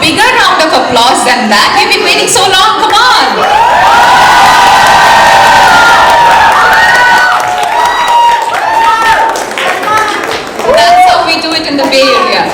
bigger round of applause than that. We've been waiting so long, come on. That's how we do it in the Bay Area.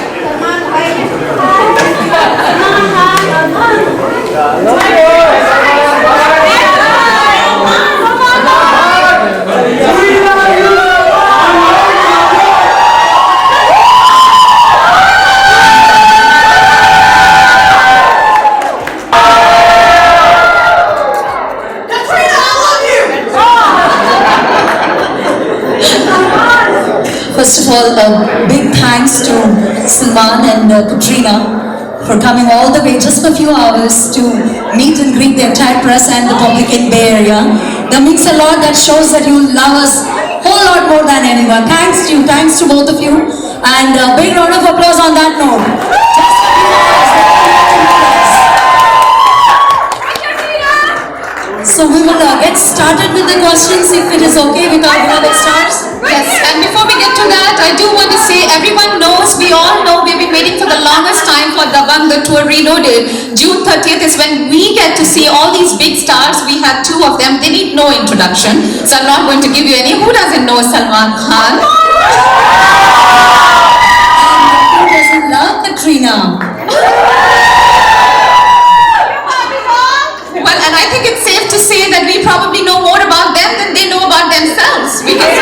First of all, a big thanks to Salman and Katrina for coming all the way just for a few hours to meet and greet the entire press and the public in Bay Area. That means a lot. That shows that you love us a whole lot more than anyone. Thanks to you. Thanks to both of you. And a big round of applause on that note. So we will get started with the questions if it is okay with our beloved stars. Yes, and before we get to that, I do want to say everyone knows, we all know, we've been waiting for the longest time for Dabangg, the tour reloaded. June 30th is when we get to see all these big stars. We have two of them. They need no introduction, so I'm not going to give you any. Who doesn't know Salman Khan? And who doesn't love Katrina? Well, and I think it's safe to say that we probably know more about them than they know about themselves. We've been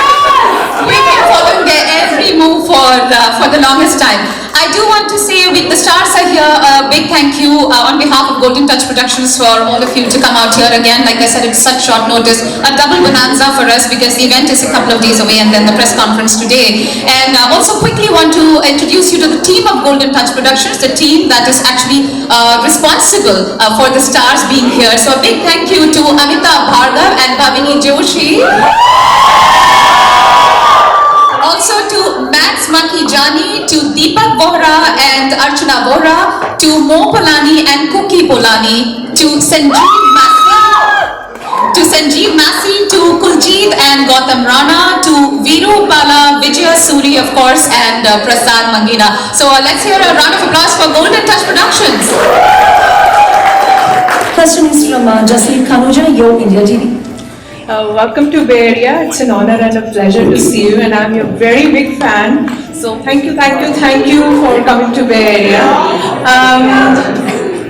following their every move for the longest time. I do want to say the stars are here. A big thank you on behalf of Golden Touch Productions for all of you to come out here again. Like I said, it's such short notice. A double bonanza for us because the event is a couple of days away and then the press conference today. And also quickly want to introduce you to the team of Golden Touch Productions, the team that is actually responsible for the stars being here. So a big thank you to Amitabh Bhargav and Bhavini Joshi. Also to Max Makijani, to Deepak Bohra and Archana Bohra, to Mo Polani and Cookie Polani, to Sanjeev Massey, to Kuljit and Gautam Rana, to Viru Bala, Vijaya Suri of course, and Prasad Mangina. So let's hear a round of applause for Golden Touch Productions. Question is from Jasleen, Khanuja, Yo India TV. Welcome to Bay Area. It's an honor and a pleasure to see you, and I'm your very big fan. So thank you for coming to Bay Area.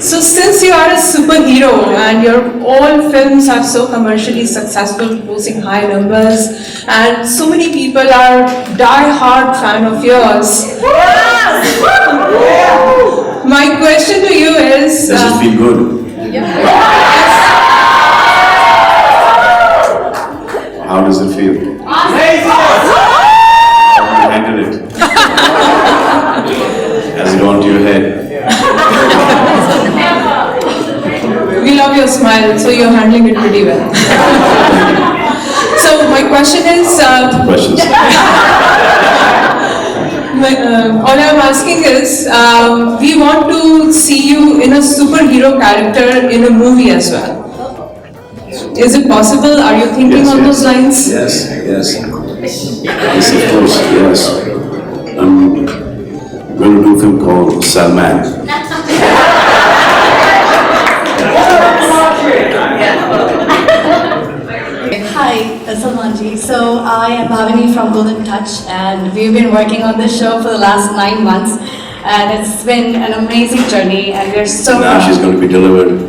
So since you are a superhero and your all films are so commercially successful, posting high numbers, and so many people are die-hard fan of yours. My question to you is... This has been good. How does it feel? Handle it. Has it gone to your head? We love your smile, so you're handling it pretty well. So my question is... Questions? all I'm asking is, we want to see you in a superhero character in a movie as well. Is it possible? Are you thinking on those lines? Yes, of course, yes. I'm going to do a film called Salman. Hi, Salman ji. So I am Bhavini from Golden Touch, and we've been working on this show for the last 9 months, and it's been an amazing journey, and we're so Now proud. she's going to be delivered.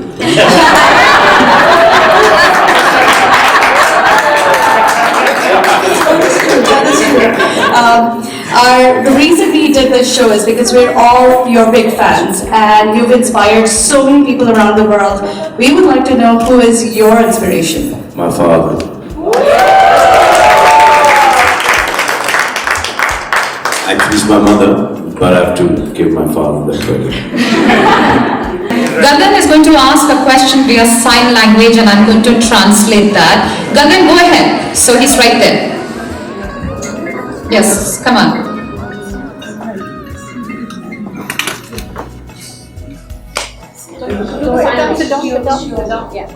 The reason we did this show is because we're all your big fans, and you've inspired so many people around the world. We would like to know who is your inspiration. My father. Actually, it's my mother, but I have to give my father that credit. Gagan is going to ask a question via sign language and I'm going to translate that. Gagan, go ahead. So he's right there. Yes, come on.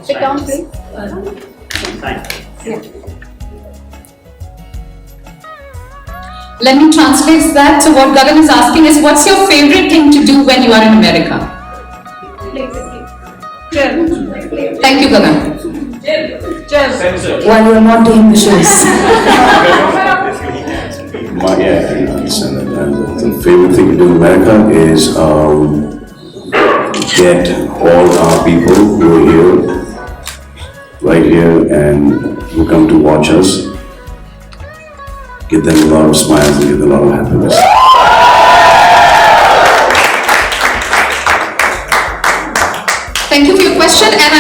Sit down, please. Let me translate that. So what Gagan is asking is, what's your favorite thing to do when you are in America? Thank you, Gagan. While you're not doing the shows. Yeah, I understand that. And the favorite thing to do in America is get all our people who are here, right here, and who come to watch us, give them a lot of smiles and give them a lot of happiness. Thank you for your question, and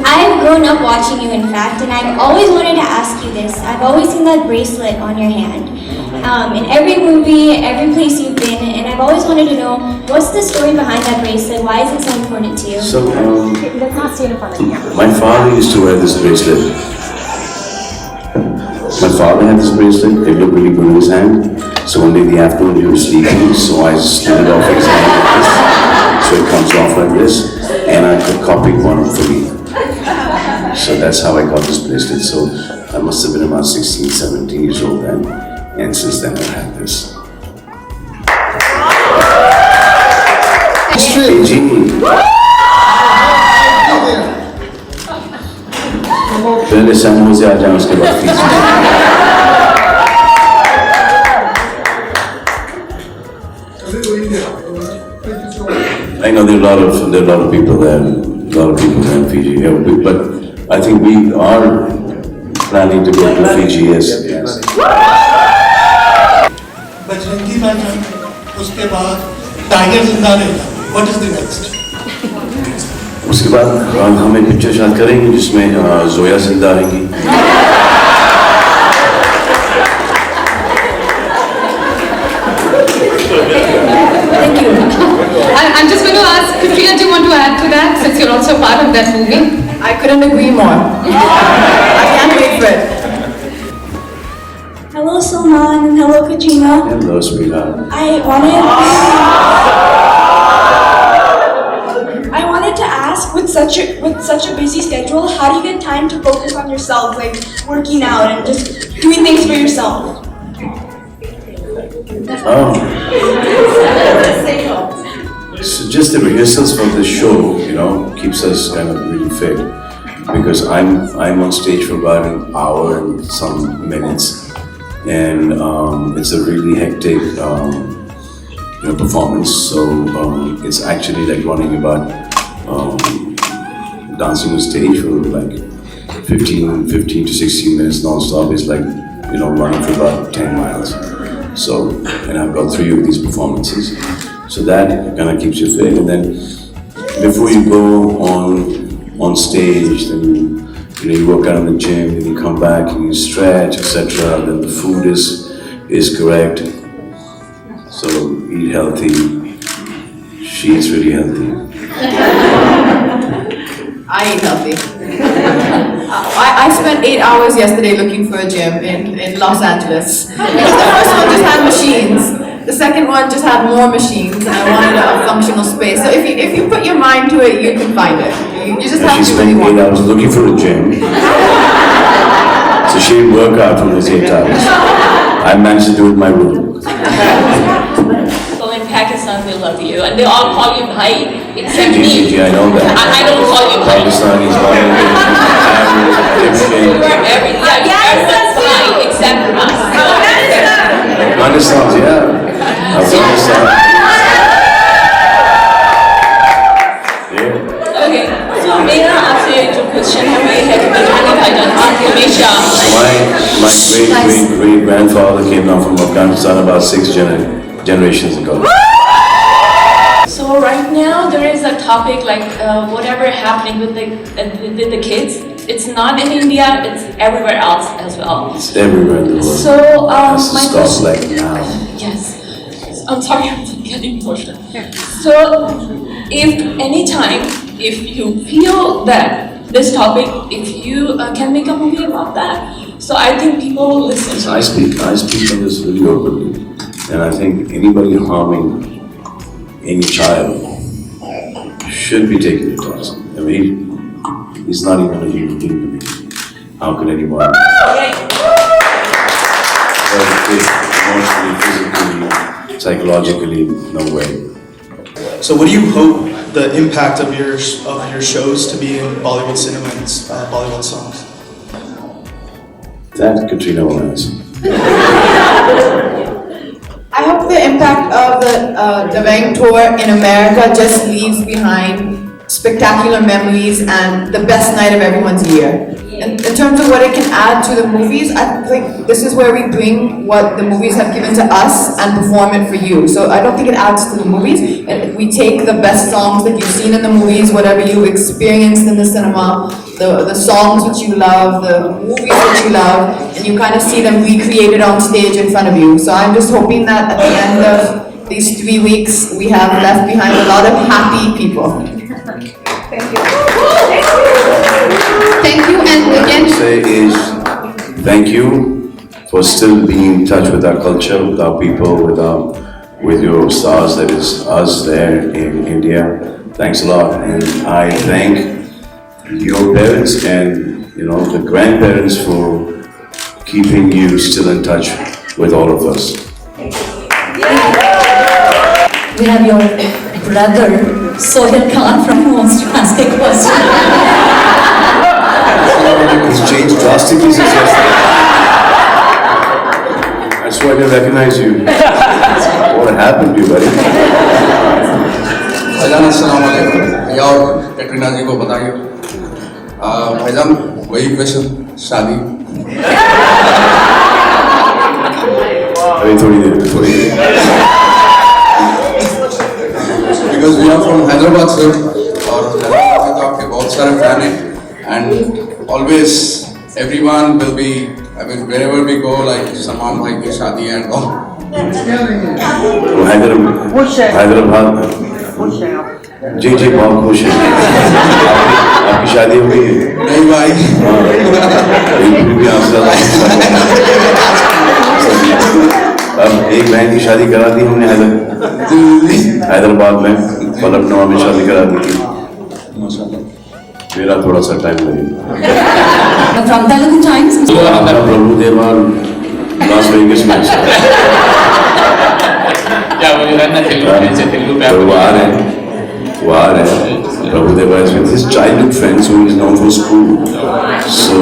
I've grown up watching you, in fact, and I've always wanted to ask you this. I've always seen that bracelet on your hand. In every movie, every place you've been, and I've always wanted to know, what's the story behind that bracelet? Why is it so important to you? So, Let's not stand in front of the camera. my father used to wear this bracelet. My father had this bracelet, it looked really good in his hand. So one day in the afternoon he was sleeping, so I slid it off his hand like this. So it comes off like this, and I could copy one for me. So that's how I got this bracelet. So I must have been about 16, 17 years old then, and since then I've had this. Genie. पहले समूह से आ जाए उसके बाद fees I know there are a lot of people there, in Fiji, yeah, but I think we are planning to go to Fiji, yes. Bajrangi बैठन, उसके बाद tiger जिंदा रहेगा. What is the next? उसके बाद हम एक पिक्चर शायद करेंगे जिसमें जोया जिंदा रहेंगी. thank you. I'm just going to ask, Katrina, do you want to add to that, since you're also part of that movie? I couldn't agree more. I can't wait for it. Hello, Salman, and hello, Katrina. Hello, sweetheart. I wanted to ask, with such a busy schedule, how do you get time to focus on yourself, like working out and just doing things for yourself? So just the rehearsals for this show, keeps us kind of really fit. Because I'm on stage for about an hour and some minutes, and it's a really hectic performance. So it's actually like running about dancing on stage for like 15 to 16 minutes non-stop. It's like running for about 10 miles. So, and I've got 3 of these performances. So that kind of keeps you fit. And then before you go on stage, then you work out in the gym, then you come back and you stretch, etc. Then the food is correct. So eat healthy. She is really healthy. I eat healthy. I spent 8 hours yesterday looking for a gym in Los Angeles. The first one just had machines. The second one just had more machines, and I wanted a functional space. So if you put your mind to it, you can find it. You just have She to really spent want 8 it. hours looking for a gym. So she didn't work out for those 8 hours. I managed to do it in my room. So in Pakistan, they love you, and they all call you Bhai, except me. I know that. I don't call you Bhai. Pakistanis, Bangladesh, Egyptian. You are everything. Everyone's Bhai except us. Afghanistan, yeah. Afghanistan. Yeah. Okay, so मेरा आपसे जो question है वो है कि बजरंगी भाईजान आप हमेशा My great grandfather came down from Afghanistan about 6 generations ago. So right now there is a topic like whatever happening with the kids. It's not in India. It's everywhere else as well. It's everywhere in the world. So Has to my stop question. like now. Yes. I'm sorry, I'm getting emotional. So, if you feel that this topic, if you can make a movie about that, so I think people will listen. So I speak on this really openly, and I think anybody harming any child should be taken into task. I mean, he's not even a human being to me. How could anyone? fit emotionally, physically, psychologically, no way. So what do you hope the impact of your shows to be in Bollywood cinema and Bollywood songs? That Katrina will answer. I hope the impact of the Dabangg tour in America just leaves behind spectacular memories and the best night of everyone's year. In terms of what it can add to the movies, I think this is where we bring what the movies have given to us and perform it for you. So I don't think it adds to the movies. We take the best songs that you've seen in the movies, whatever you've experienced in the cinema, the songs which you love, the movies that you love, and you kind of see them recreated on stage in front of you. So I'm just hoping that at the end of these 3 weeks, we have left behind a lot of happy people. Thank you. Thank you, and What I again, would say is thank you for still being in touch with our culture, with our people, with your stars, that is us there in India. Thanks a lot, and I thank your parents and the grandparents for keeping you still in touch with all of us. We have your brother, Sohail Khan, from who wants to ask a question. It's changed drastically since yesterday. I swear I didn't recognize you. What happened to you, buddy? भाईजान अस्सलाम वालेकुम। भैया और कैटरीना जी को बताइए। भाईजान वही question शादी। अभी थोड़ी देर। Because we are from Hyderabad sir, और हैदराबाद में तो आपके बहुत सारे फैन हैं, and always everyone will be, I mean wherever we go like Salman भाई की शादी and all. हैदराबाद जी बहुत खुश है। आपकी शादी हो गई है? नहीं भाई। भी आपसे अब एक बहन की शादी करा दी हमने हैदराबाद में, लखनऊ में शादी करा दी थी। मेरा थोड़ा सा टाइम लगेगा। From Telugu Times, प्रभु देवा लास वेगस में वो आ रहे हैं प्रभु देवा is with his childhood friends who is known for school, so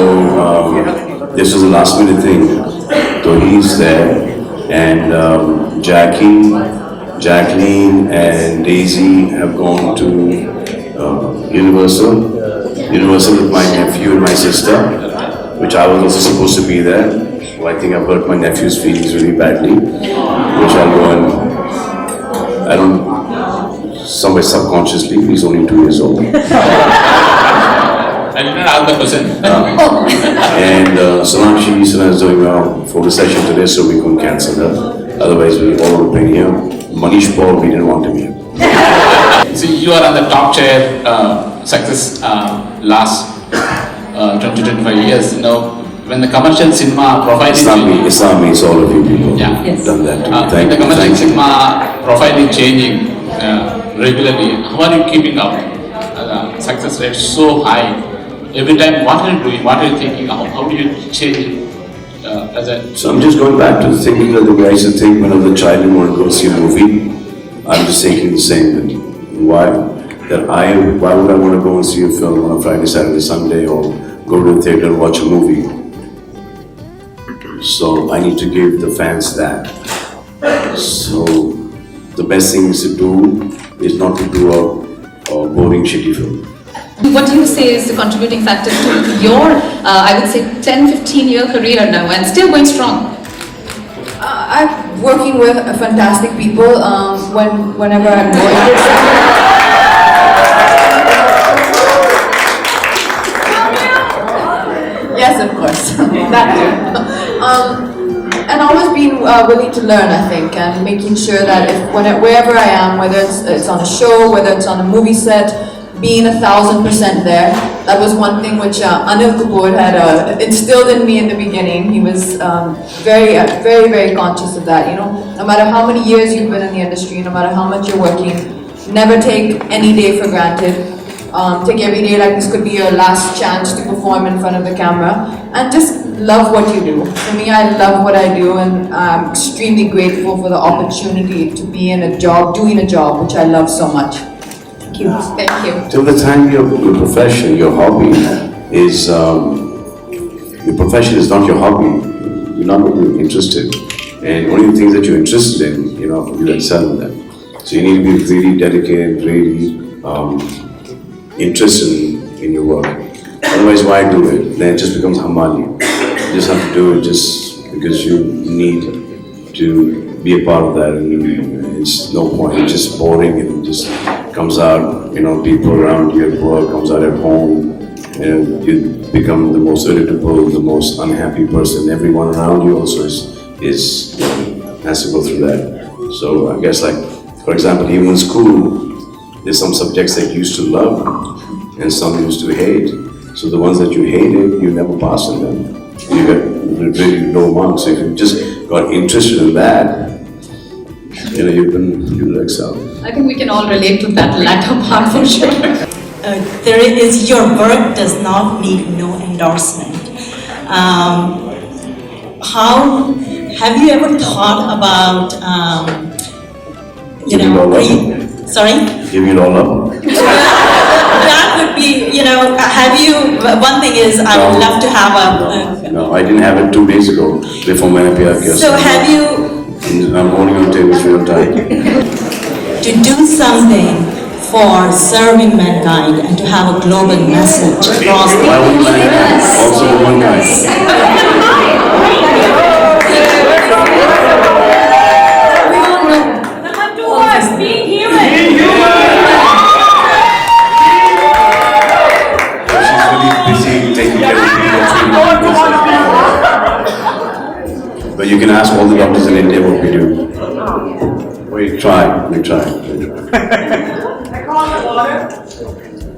this was a last minute thing, so he's there, and Jasleen and Daisy have gone to Universal with my nephew and my sister, which I was also supposed to be there. So I think I've hurt my nephew's feelings really badly, which I'll go and somewhere subconsciously, he's only 2 years old. I did not ask the question. And Sonakshi is doing a photo session today, so we couldn't cancel her. Otherwise, we all would have been here. Manish Paul, we didn't want him here. See, you are on the top chair, success last 20-25 years. When the commercial cinema profile is changing. It's not me, it's all of you people Yeah. who've done that too. When the commercial cinema profile is changing regularly, how are you keeping up? Success rate so high. Every time, what are you doing? What are you thinking? How do you change it? So I'm just going back to thinking that the way I used to think when I was a child and wanted to go see a movie. I'm just thinking the same. Why would I want to go and see a film on a Friday, Saturday, Sunday, or go to the theater and watch a movie? So I need to give the fans that. So the best thing is to do is not to do a boring, shitty film. what do you say is the contributing factor to your, I would say, 10-15-year career now and still going strong? I'm working with fantastic people whenever I'm going to Yes, of course, that too. And always being willing to learn, I think, and making sure that wherever I am, whether it's on a show, whether it's on a movie set, being 1,000% there. That was one thing which Anil Kapoor had instilled in me in the beginning. He was very conscious of that. No matter how many years you've been in the industry, no matter how much you're working, never take any day for granted. take every day like this could be your last chance to perform in front of the camera, and just love what you do. For me, I love what I do, and I'm extremely grateful for the opportunity to be in a job, doing a job which I love so much. Thank you. Thank you. Till the time your profession, your hobby is, your profession is not your hobby, you're not really interested. And only the things that you're interested in, you excel in them. So you need to be really dedicated, really interested in your work. Otherwise, why do it? Then it just becomes hamali. You just have to do it just because you need to be a part of that, and it's no point. It's just boring, and it just comes out. People around you at work, comes out at home, and you become the most irritable, the most unhappy person. Everyone around you also has to go through that. So I guess, like, for example, even in school, there's some subjects that you used to love and some you used to hate. So the ones that you hated, you never passed in them. You got really low marks. So if you just got interested in that, you'll excel. I think we can all relate to that latter part for sure. Your work does not need no endorsement. How have you ever thought about, sorry? Give it all up? That would be, have you, one thing is I would love to have a... No, I didn't have it 2 days ago before my appearance. So have you... I'm holding on to it real tight. To do something for serving mankind and to have a global message across the universe. Also one guy. But you can ask all the doctors in India what we do. We try.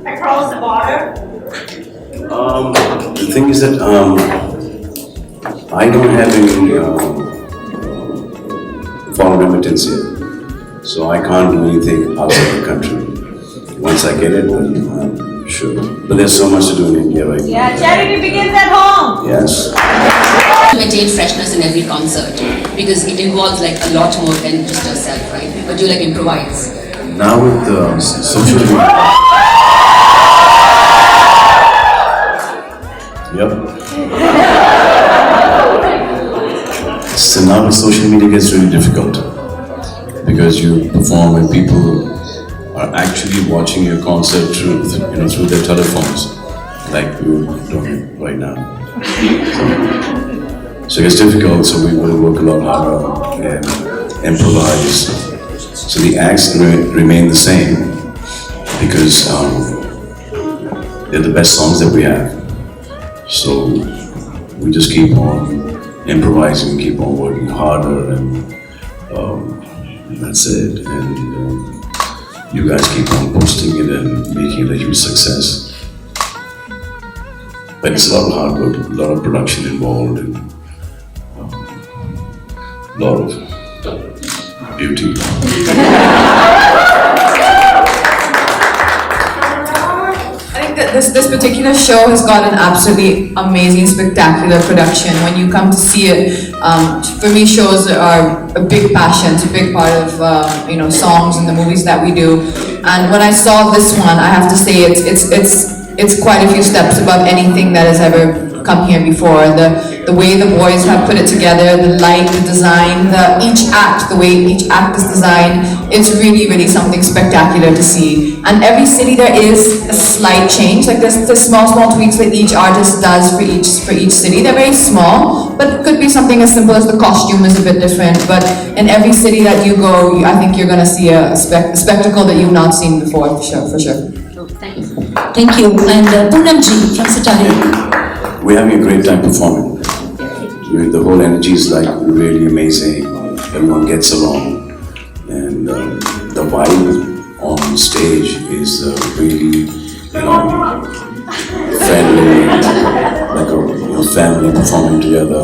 Across the border? The thing is that I don't have any foreign remittance here. So I can't do anything outside the country. Once I get it, then sure. But there's so much to do in India right now. Yeah, charity begins at home. Yes. Maintain freshness in every concert because it involves like a lot more than just yourself, right? But you like improvise. Now with social media. Yep. So now with social media gets really difficult because you perform and people are actually watching your concert through their telephones, like we're doing right now. So it gets difficult, so we will work a lot harder and improvise. So the acts remain the same because they're the best songs that we have. So we just keep on improvising, keep on working harder, and that's it. And you guys keep on posting it and making it a huge success. But it's a lot of hard work, a lot of production involved, and a lot of beauty. I think that this particular show has got an absolutely amazing, spectacular production. When you come to see it, for me, shows are a big passion. It's a big part of songs and the movies that we do. And when I saw this one, I have to say it's quite a few steps above anything that has ever come here before. The way the boys have put it together, the light, the design, the way each act is designed, it's really, really something spectacular to see. And every city there is a slight change, like there's small tweaks that each artist does for each city. They're very small, but it could be something as simple as the costume is a bit different. But in every city that you go, I think you're going to see a spectacle that you've not seen before, for sure. Thank you. And Poonamji from Satari. We're having a great time performing. The whole energy is like really amazing. Everyone gets along, and the vibe on stage is really, friendly, like a family performing together.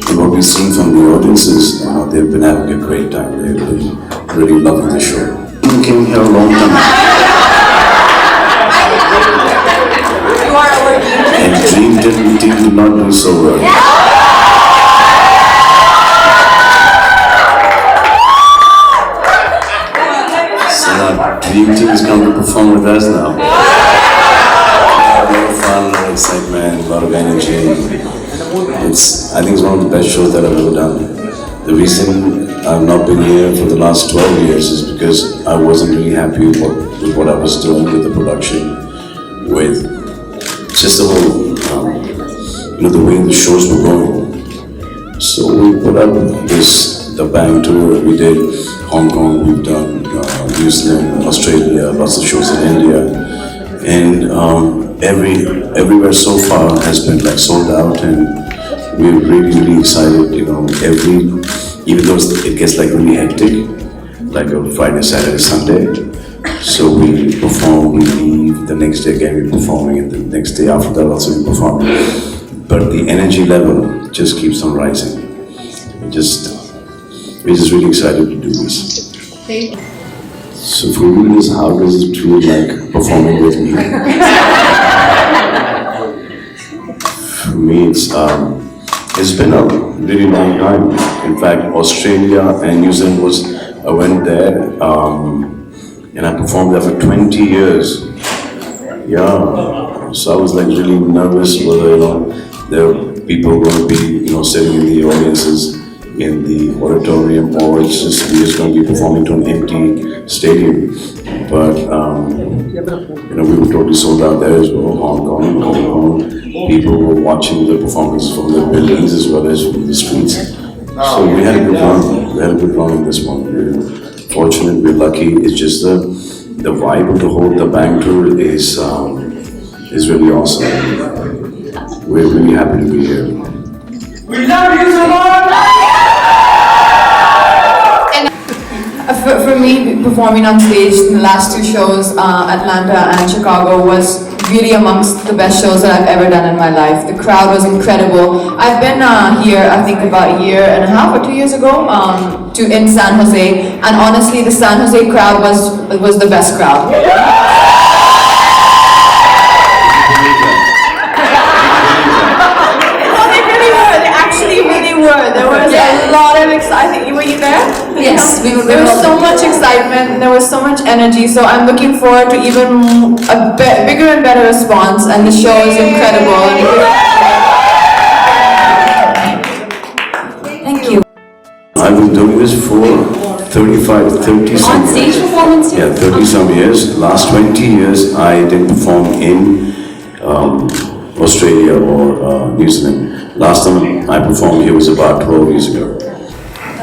And what we've seen from the audiences, they've been having a great time. They've been really loving the show. I came here a long time. And Dream Team did not do so well. So now Dream Team has come to perform with us now. A lot of fun, a lot of excitement, a lot of energy. I think it's one of the best shows that I've ever done. The reason I've not been here for the last 12 years is because I wasn't really happy with what I was doing with the production, with just the whole, the way the shows were going. So we put up this Dabangg tour. We did Hong Kong, we've done New Zealand, Australia, lots of shows in India, and everywhere so far has been like sold out, and we're really excited. Even though it gets like really hectic, like a Friday, Saturday, Sunday. So we perform, we leave, the next day again we're performing, and the next day after that also we perform. But the energy level just keeps on rising. We're just really excited to do this. So for you, how does it feel like performing with me? For me, it's been a really long time. In fact, Australia and New Zealand I went there, and I performed there for 20 years. Yeah, so I was like really nervous whether, there are people going to be, sitting in the audiences in the auditorium, or we're just going to be performing to an empty stadium. But, we were totally sold out there as well, Hong Kong. People were watching the performance from the buildings as well as from the streets. So we had a good run. We had a good run in this one. We're fortunate, we're lucky. It's just the vibe of the whole Dabangg tour is really awesome. We're really happy to be here. We love you, Salman! For me, performing on stage in the last two shows, Atlanta and Chicago, was really amongst the best shows that I've ever done in my life. The crowd was incredible. I've been here, I think about a year and a half or 2 years ago, in San Jose, and honestly, the San Jose crowd was the best crowd. There was a lot of excitement. Were you there? Yes, we were. There was so much excitement. There was so much energy. So I'm looking forward to even a bigger and better response. And the show is incredible. Thank you. I've been doing this for 30 some On stage performance? Yeah, 30 some years. Last 20 years, I didn't perform in Australia or New Zealand. Last time I performed here was about 12 years ago.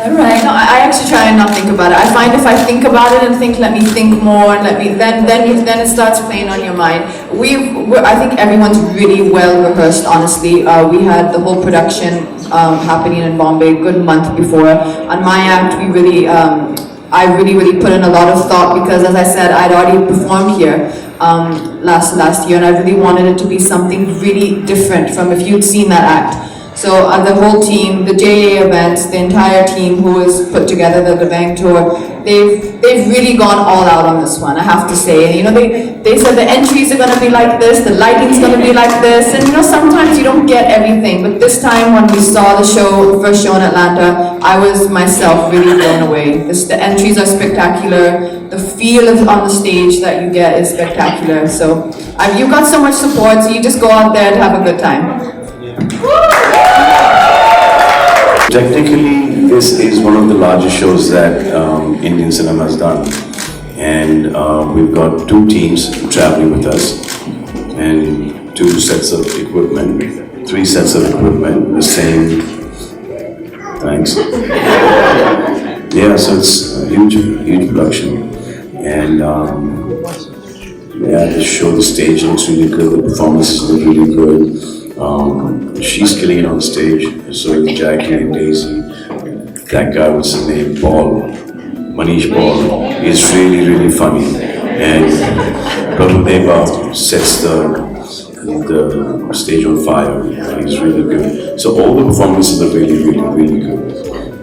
Alright, no, I actually try and not think about it. I find if I think about it and think, let me think more, and then it starts playing on your mind. I think everyone's really well rehearsed, honestly. We had the whole production happening in Bombay a good month before. On my act, I really put in a lot of thought, because as I said, I'd already performed here last year, and I really wanted it to be something really different from if you'd seen that act. So the whole team, the JA events, the entire team who has put together the Dabangg tour, they've really gone all out on this one, I have to say. And they said the entries are going to be like this, the lighting's going to be like this, and sometimes you don't get everything. But this time when we saw the first show in Atlanta, I was myself really blown away. The entries are spectacular. The feel on the stage that you get is spectacular. So you've got so much support, so you just go out there to have a good time. Technically, this is one of the largest shows that Indian cinema has done. And we've got 2 teams traveling with us, and 2 sets of equipment, 3 sets of equipment, the same. Thanks. Yeah, so it's a huge production. And the show, the stage looks really good, the performances look really good. She's killing it on stage, so is Jackie and Daisy. That guy, what's his name, Manish Paul, is really funny. And Prabhu sets the stage on fire. He's really good. So all the performances are really good.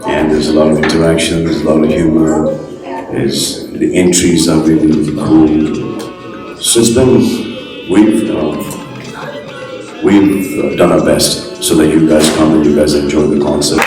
And there's a lot of interaction, there's a lot of humor. The entries are really cool. So it's been, we've done our best so that you guys come and you guys enjoy the concert.